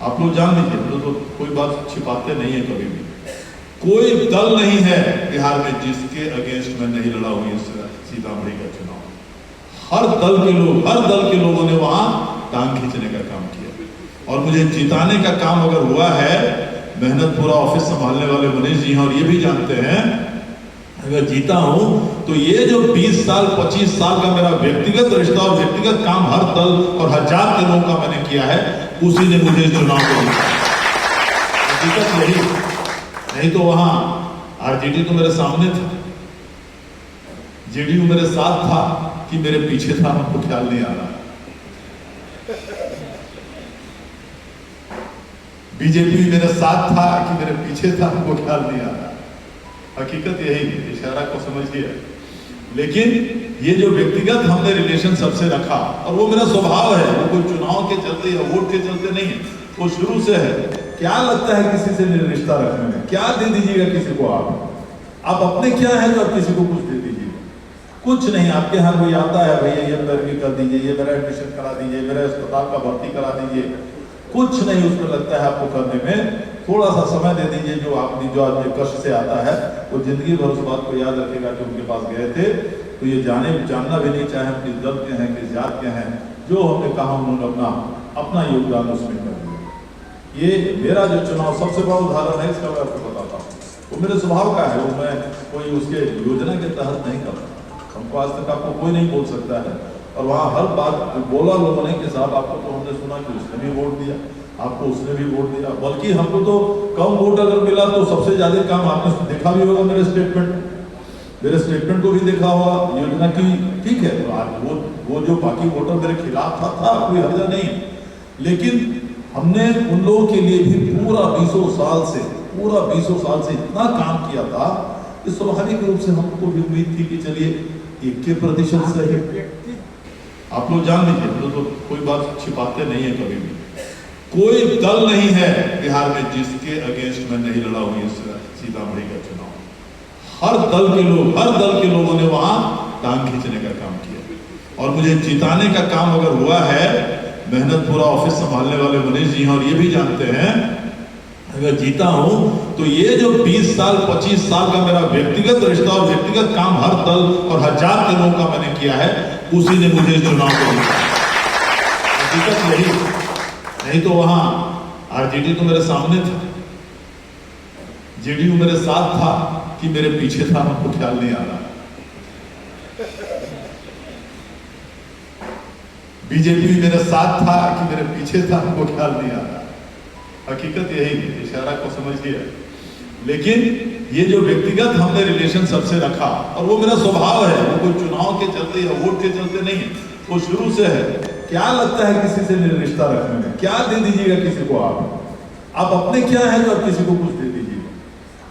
आप लोग जान लीजिए, तो कोई बात छिपाते नहीं है कभी भी। कोई दल नहीं है बिहार में जिसके अगेंस्ट में नहीं लड़ा हुई सीतामढ़ी का चुनाव। हर दल के लोगों ने वहां टांग खींचने का काम किया और मुझे जिताने का काम अगर हुआ है, मेहनत पूरा ऑफिस संभालने वाले मनीष जी हैं और ये भी जानते हैं, अगर जीता हूं तो ये जो 20 साल 25 साल का मेरा व्यक्तिगत रिश्ता और व्यक्तिगत काम हर दल और हजार के लोगों का मैंने किया है, उसी ने मुझे चुनाव को जीता। हकीकत यही, नहीं तो वहां आरजेडी तो मेरे सामने था, जेडीयू मेरे साथ था कि मेरे पीछे था, हमको ख्याल नहीं आ रहा। बीजेपी मेरे साथ था कि मेरे पीछे था, हमको ख्याल नहीं आ रहा। हकीकत यही है, इशारा को समझिए। लेकिन ये जो व्यक्तिगत हमने रिलेशन सबसे रखा, और वो मेरा स्वभाव है, वो कोई चुनाव के चलते या वोट के चलते नहीं है, वो शुरू से है। क्या लगता है किसी से रिश्ता रखने में? क्या दे दीजिएगा किसी को? आप अपने क्या है जो आप किसी को कुछ दे दीजिए? कुछ नहीं। आपके यहाँ कोई आता है, भैया ये मेरा कर दीजिए, ये मेरा एडमिशन करा दीजिए, मेरा अस्पताल का भर्ती करा दीजिए, कुछ नहीं उसमें लगता है आपको करने में। थोड़ा सा समय दे दीजिए, जो आदमी कष्ट से आता है वो जिंदगी भर उस बात को याद रखेगा कि उनके पास गए थे, तो ये जानना भी नहीं चाहे हम किस दल के हैं, किस जात के हैं, जो हमने कहा उन्होंने अपना योगदान उसमें कर दिया। ये मेरा जो चुनाव सबसे बड़ा उदाहरण है, इसका मैं आपको बताता हूँ। वो मेरे स्वभाव का है, वो मैं कोई उसके योजना के तहत नहीं करता। हमको आज तक आपको कोई नहीं बोल सकता है, और वहाँ हर बात बोला लोगों ने कि साहब आपको तो हमने सुना कि उसने भी वोट दिया, आपको उसने भी वोट दिया, बल्कि हमको तो कम वोट अगर मिला तो सबसे ज्यादा काम आपने देखा भी होगा मेरे स्टेटमेंट को भी देखा होगा योजना की। ठीक है, तो आज वो जो बाकी वोटर मेरे खिलाफ था कोई हर्जा नहीं, लेकिन हमने उन लोगों के लिए भी पूरा 20 साल से इतना काम किया था कि स्वाभाविक रूप से हमको भी उम्मीद थी कि चलिए 1% सही। आप लोग जान लीजिए, तो कोई बात छिपाते नहीं है कभी भी। कोई दल नहीं है बिहार में जिसके अगेंस्ट में नहीं लड़ा हुई सीतामढ़ी का चुनाव। हर दल के लोगों ने वहां टांग खींचने का काम किया और मुझे जिताने का काम अगर हुआ है, मेहनत पूरा ऑफिस संभालने वाले मनीष जी हैं और ये भी जानते हैं, अगर जीता हूं तो ये जो 20 साल 25 साल का मेरा व्यक्तिगत रिश्ता और व्यक्तिगत काम हर दल और हजार के लोगों का मैंने किया है, उसी ने मुझे चुनाव को जीता। हकीकत यही, नहीं तो वहां आरजेडी तो मेरे सामने था, जेडीयू मेरे साथ था कि मेरे पीछे था, हमको ख्याल नहीं आ रहा। बीजेपी मेरे साथ था कि मेरे पीछे था, हमको ख्याल नहीं आ रहा। हकीकत यही है, इशारा को समझिए। लेकिन ये जो व्यक्तिगत हमने रिलेशन सबसे रखा, और वो मेरा स्वभाव है, वो कोई चुनाव के चलते या वोट के चलते नहीं है, वो शुरू से है। क्या लगता है किसी से रिश्ता रखने में? क्या दे दीजिएगा किसी को? आप अपने क्या है जो आप किसी को कुछ दे दीजिए?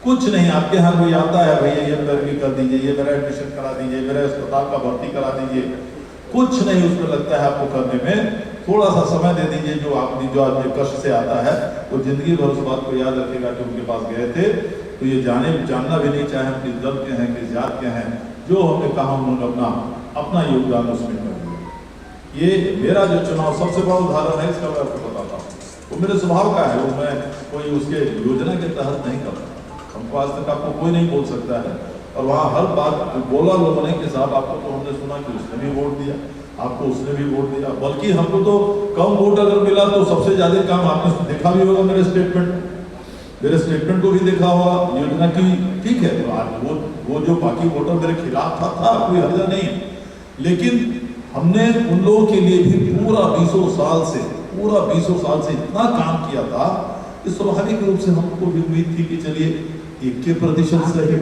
कुछ नहीं। आपके यहाँ कोई आता है, भैया ये मेरा कर दीजिए, ये मेरा एडमिशन करा दीजिए, मेरा अस्पताल का भर्ती करा दीजिए, कुछ नहीं उसमें लगता है आपको करने में। थोड़ा सा समय दे दीजिए, जो आदमी कष्ट से आता है वो जिंदगी भर उस बात को याद रखेगा कि उनके पास गए थे, तो ये जानना भी नहीं चाहे हम किस दल के हैं, किस जात के हैं, जो हमने कहा उन्होंने अपना योगदान उसमें कर दिया। ये मेरा जो चुनाव सबसे बड़ा उदाहरण है, इसका मैं आपको बताता हूँ। वो मेरे स्वभाव का है, वो मैं कोई उसके योजना के तहत नहीं करता। हमको आज तक आपको कोई नहीं बोल सकता है, और वहाँ हर बात बोला लोगों ने कि साहब आपको तो हमने सुना कि उसने भी वोट दिया, आपको उसने भी वोट दिया, बल्कि हमको तो कम वोट अगर मिला तो सबसे ज्यादा काम आपने देखा भी होगा मेरे स्टेटमेंट को भी देखा होगा योजना की। ठीक है, तो आज वो जो बाकी वोटर मेरे खिलाफ था कोई हर्जा नहीं, लेकिन हमने उन लोगों के लिए भी पूरा 20 साल से इतना काम किया था कि स्वाभाविक रूप से हमको भी उम्मीद थी कि चलिए 1% सही।